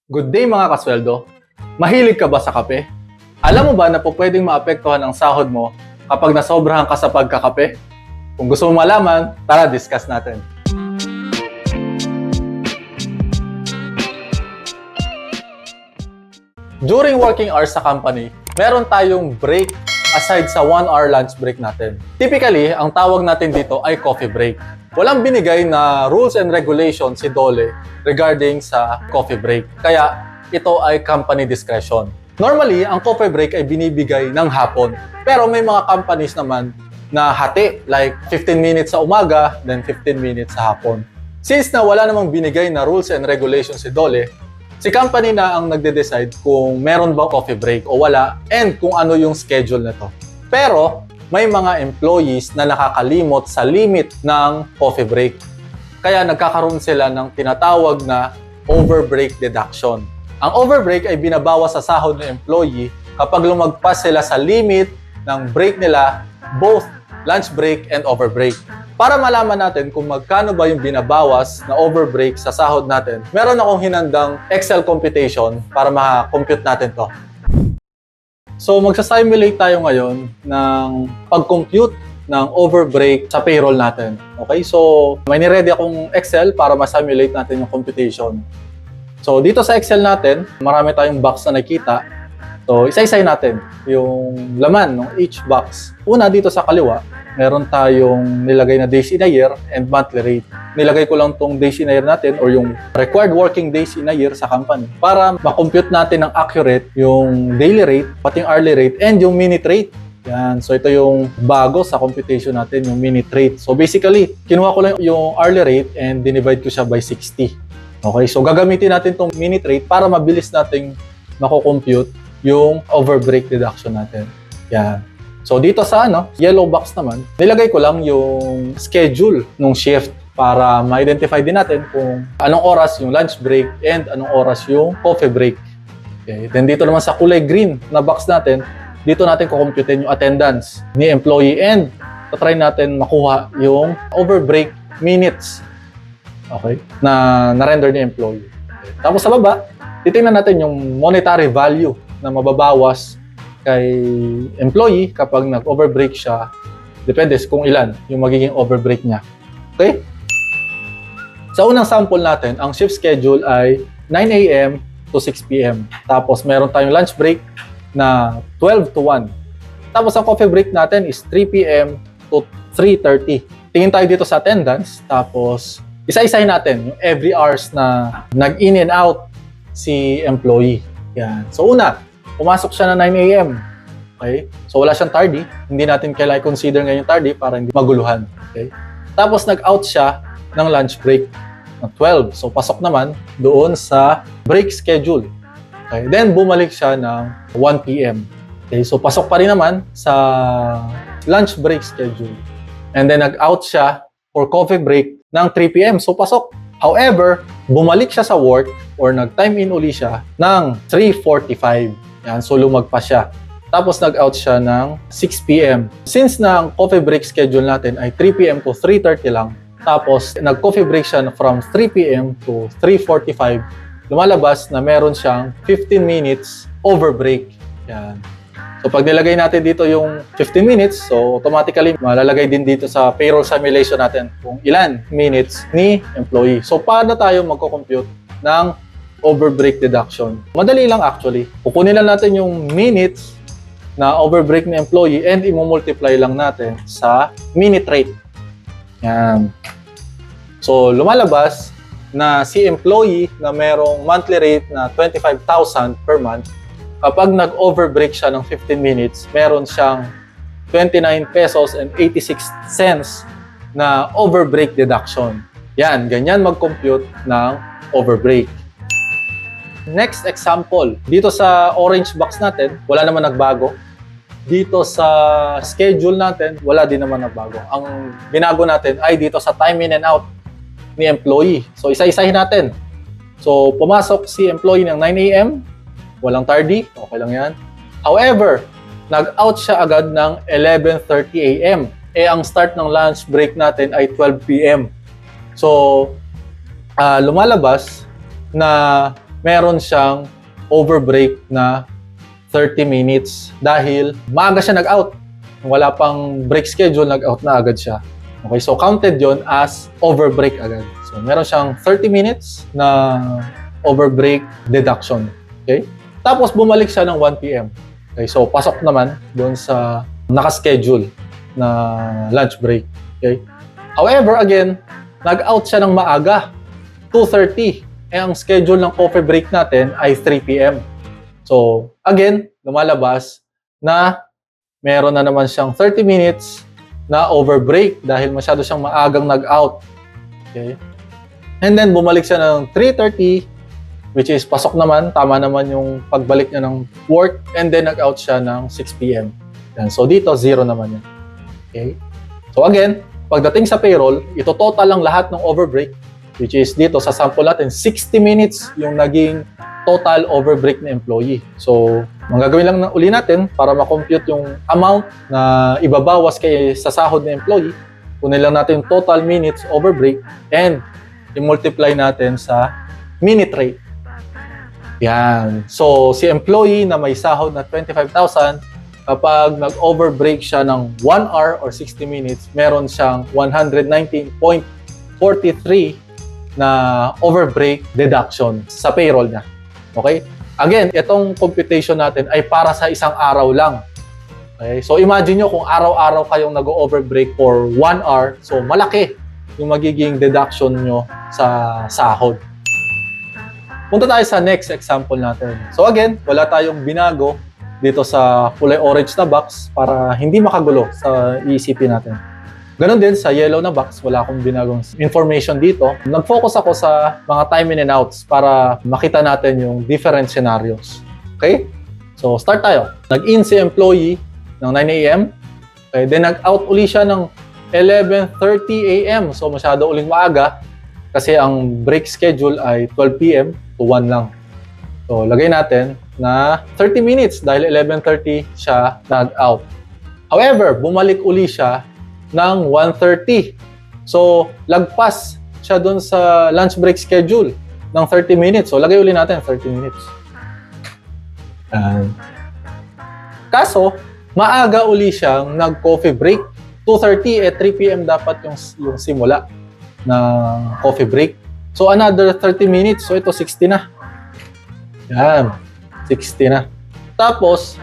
Good day mga kasweldo. Mahilig ka ba sa kape? Alam mo ba na po pwedeng maapektuhan ang sahod mo kapag nasobrahan ka sa pagkakape? Kung gusto mo malaman, tara discuss natin. During working hours sa company, meron tayong break aside sa 1 hour lunch break natin. Typically, ang tawag natin dito ay coffee break. Walang binigay na rules and regulations si Dole regarding sa coffee break. Kaya ito ay company discretion. Normally, ang coffee break ay binibigay ng hapon. Pero may mga companies naman na hati, like 15 minutes sa umaga, then 15 minutes sa hapon. Since na wala namang binigay na rules and regulations si Dole, si company na ang nagde-decide kung meron bang coffee break o wala and kung ano yung schedule nito. Pero may mga employees na nakakalimot sa limit ng coffee break. Kaya nagkakaroon sila ng tinatawag na overbreak deduction. Ang overbreak ay binabawas sa sahod ng employee kapag lumagpas sila sa limit ng break nila, both lunch break and overbreak. Para malaman natin kung magkano ba yung binabawas na overbreak sa sahod natin, meron akong hinandang Excel computation para ma-compute natin to. So magsa-simulate tayo ngayon ng pag-compute ng overbreak sa payroll natin. Okay? So may ni-ready akong Excel para ma-simulate natin yung computation. So dito sa Excel natin, marami tayong box na nakita. So isa-isahin natin yung laman ng each box. Una dito sa kaliwa, meron tayong nilagay na days in a year and monthly rate. Nilagay ko lang tong days in a year natin or yung required working days in a year sa company para ma-compute natin ng accurate yung daily rate, pati yung hourly rate, and yung minute rate. Yan. So ito yung bago sa computation natin, yung minute rate. So basically, kinuha ko lang yung hourly rate and dinivide ko siya by 60. Okay? So gagamitin natin tong minute rate para mabilis nating mako-compute yung overbreak deduction natin. Yan. So dito sa yellow box naman, nilagay ko lang yung schedule ng shift para ma-identify din natin kung anong oras yung lunch break and anong oras yung coffee break. Okay. Then dito naman sa kulay green na box natin, dito natin kukumputin yung attendance ni employee and try natin makuha yung overbreak minutes, okay, na na-render ni employee. Okay. Tapos sa baba, titingnan natin yung monetary value na mababawas kay employee kapag nag-overbreak siya. Depende kung ilan yung magiging overbreak niya. Okay? Sa unang sample natin, ang shift schedule ay 9 a.m. to 6 p.m. Tapos meron tayong lunch break na 12 to 1. Tapos ang coffee break natin is 3 p.m. to 3:30. Tingin tayo dito sa attendance. Tapos isa-isahin natin yung every hours na nag-in and out si employee. Yan. So una, pumasok siya na 9 a.m. Okay? So wala siyang tardy. Hindi natin kailangan consider ngayon tardy para hindi maguluhan. Okay? Tapos nag-out siya ng lunch break ng 12. So pasok naman doon sa break schedule. Okay? Then bumalik siya ng 1 p.m. Okay? So pasok pa rin naman sa lunch break schedule. And then nag-out siya for coffee break ng 3 p.m. So pasok. However, bumalik siya sa work or nag-time in uli siya ng 3:45. Yan, so lumagpas siya. Tapos nag-out siya ng 6 p.m. Since na ang coffee break schedule natin ay 3 p.m. to 3:30 lang, tapos nag-coffee break siya from 3 p.m. to 3:45, lumalabas na meron siyang 15 minutes overbreak. Yan. So pag nilagay natin dito yung 15 minutes, so automatically malalagay din dito sa payroll simulation natin kung ilan minutes ni employee. So paano tayo magko-compute ng overbreak deduction? Madali lang actually. Kukunin lang natin yung minutes na overbreak ni employee and i-multiply lang natin sa minute rate. Yan. So lumalabas na si employee na merong monthly rate na 25,000 per month, kapag nag-overbreak siya ng 15 minutes, meron siyang 29 pesos and 86 cents na overbreak deduction. Yan, ganyan mag-compute ng overbreak. Next example, dito sa orange box natin, wala naman nagbago. Dito sa schedule natin, wala din naman nagbago. Ang binago natin ay dito sa time in and out ni employee. So isa-isahin natin. So pumasok si employee ng 9 a.m., walang tardy, okay lang yan. However, nag-out siya agad ng 11:30 a.m. Ang start ng lunch break natin ay 12 p.m. So, lumalabas na meron siyang overbreak na 30 minutes dahil maaga siya nag-out. Wala pang break schedule, nag-out na agad siya. Okay, so counted yon as overbreak agad. So meron siyang 30 minutes na overbreak deduction. Okay? Tapos bumalik siya ng 1 p.m. Okay, so pasok naman doon sa naka-schedule na lunch break. Okay? However, again, nag-out siya ng maaga, 2:30. Ang schedule ng coffee break natin ay 3 p.m. So, again, lumalabas na meron na naman siyang 30 minutes na overbreak dahil masyado siyang maagang nag-out. Okay? And then, bumalik siya ng 3:30, which is pasok naman, tama naman yung pagbalik niya ng work, and then nag-out siya ng 6 p.m. Yan. So, dito, 0 naman yan. Okay? So, again, pagdating sa payroll, ito total lang lahat ng overbreak, which is dito sa sample natin, 60 minutes yung naging total overbreak na employee. So, ang gagawin lang uli natin para ma-compute yung amount na ibabawas sa sahod ng employee, kunin lang natin yung total minutes overbreak and i-multiply natin sa minute rate. Yan. So, si employee na may sahod na 25,000, kapag nag-overbreak siya ng 1 hour or 60 minutes, meron siyang 119.43 na overbreak deduction sa payroll niya. Okay? Again, itong computation natin ay para sa isang araw lang. Okay? So, imagine nyo kung araw-araw kayong nag-overbreak for 1 hour, so malaki yung magiging deduction nyo sa sahod. Punta tayo sa next example natin. So again, wala tayong binago dito sa kulay orange na box para hindi makagulo sa iisipin natin. Ganon din sa yellow na box, wala akong binagong information dito. Nag-focus ako sa mga time in and outs para makita natin yung different scenarios. Okay? So start tayo. Nag-in si employee ng 9 a.m. Okay, then nag-out uli siya ng 11:30 a.m. So masyado uling maaga kasi ang break schedule ay 12 p.m. to 1 lang. So lagay natin na 30 minutes dahil 11:30 siya nag-out. However, bumalik uli siya ng 1:30. So lagpas siya dun sa lunch break schedule ng 30 minutes. So lagay uli natin 30 minutes. Kaso, maaga uli siyang nag-coffee break. 2:30 at 3 p.m. dapat yung simula ng coffee break. So another 30 minutes. So ito 60 na. Yan. 60 na. Tapos,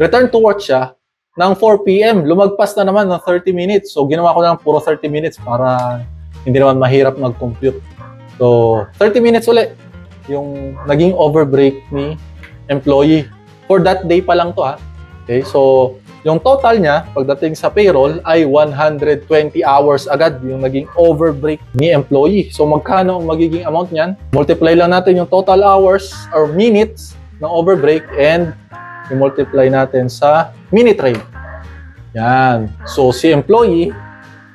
return to work siya ng 4 p.m. Lumagpas na naman ng 30 minutes. So ginawa ko na lang puro 30 minutes para hindi naman mahirap mag-compute. So 30 minutes ulit yung naging overbreak ni employee. For that day pa lang to ha. Okay, so yung total niya pagdating sa payroll ay 120 hours agad yung naging overbreak ni employee. So magkano ang magiging amount niyan? Multiply lang natin yung total hours or minutes ng overbreak and i-multiply natin sa minute rate. Yan. So si employee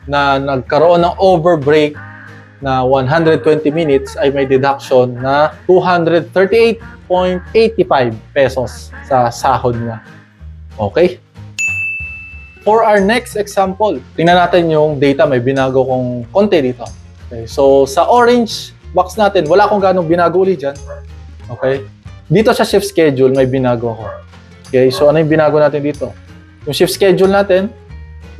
na nagkaroon ng overbreak na 120 minutes ay may deduction na 238.85 pesos sa sahod niya. Okay? For our next example, tingnan natin yung data. May binago kong konti dito. Okay, so sa orange box natin, wala akong ganong binago ulit dyan. Okay? Dito sa shift schedule, may binago ako. Okay, so ano yung binago natin dito? Yung shift schedule natin,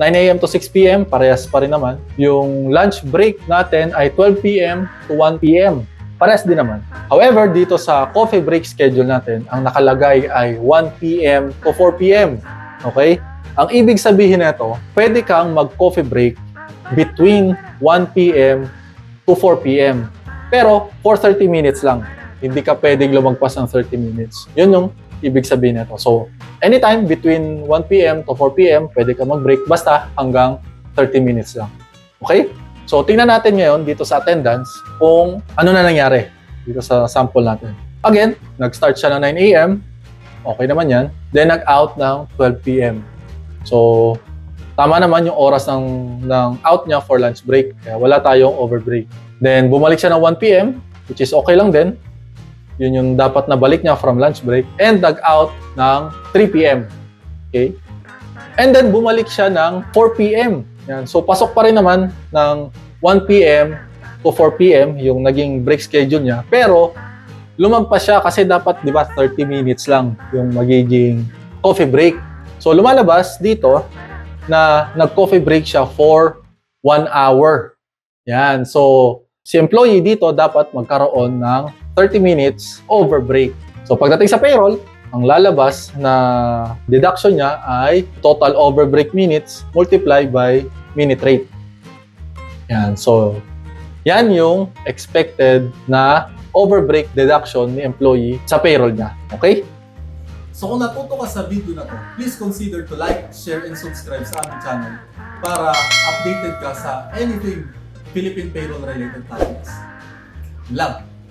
9 a.m. to 6 p.m., parehas pa rin naman. Yung lunch break natin ay 12 p.m. to 1 p.m. Parehas din naman. However, dito sa coffee break schedule natin, ang nakalagay ay 1 p.m. to 4 p.m. Okay? Ang ibig sabihin nito, pwede kang mag-coffee break between 1 p.m. to 4 p.m. Pero for 30 minutes lang. Hindi ka pwedeng lumagpas ng 30 minutes. Yun yung ibig sabihin nito. So, anytime between 1 p.m. to 4 p.m., pwede ka mag-break basta hanggang 30 minutes lang. Okay? So, tingnan natin ngayon dito sa attendance kung ano na nangyari dito sa sample natin. Again, nag-start siya ng 9 a.m. Okay naman yan. Then, nag-out ng 12 p.m. So, tama naman yung oras ng out niya for lunch break. Kaya wala tayong overbreak. Then, bumalik siya ng 1 p.m., which is okay lang din. Yun yung dapat na balik niya from lunch break. And nag-out ng 3 p.m. Okay? And then, bumalik siya ng 4 p.m. Yan. So, pasok pa rin naman ng 1 p.m. to 4 p.m. yung naging break schedule niya. Pero lumagpas siya kasi dapat, di ba, 30 minutes lang yung magiging coffee break. So lumalabas dito na nag-coffee break siya for 1 hour. Yan. So si employee dito dapat magkaroon ng 30 minutes over break. So pagdating sa payroll, ang lalabas na deduction niya ay total over break minutes multiplied by minute rate. Yan. So yan yung expected na over break deduction ni employee sa payroll niya. Okay? So kung natuto ka sa video na to, please consider to like, share, and subscribe sa aming channel para updated ka sa anything Philippine payroll related topics. Love!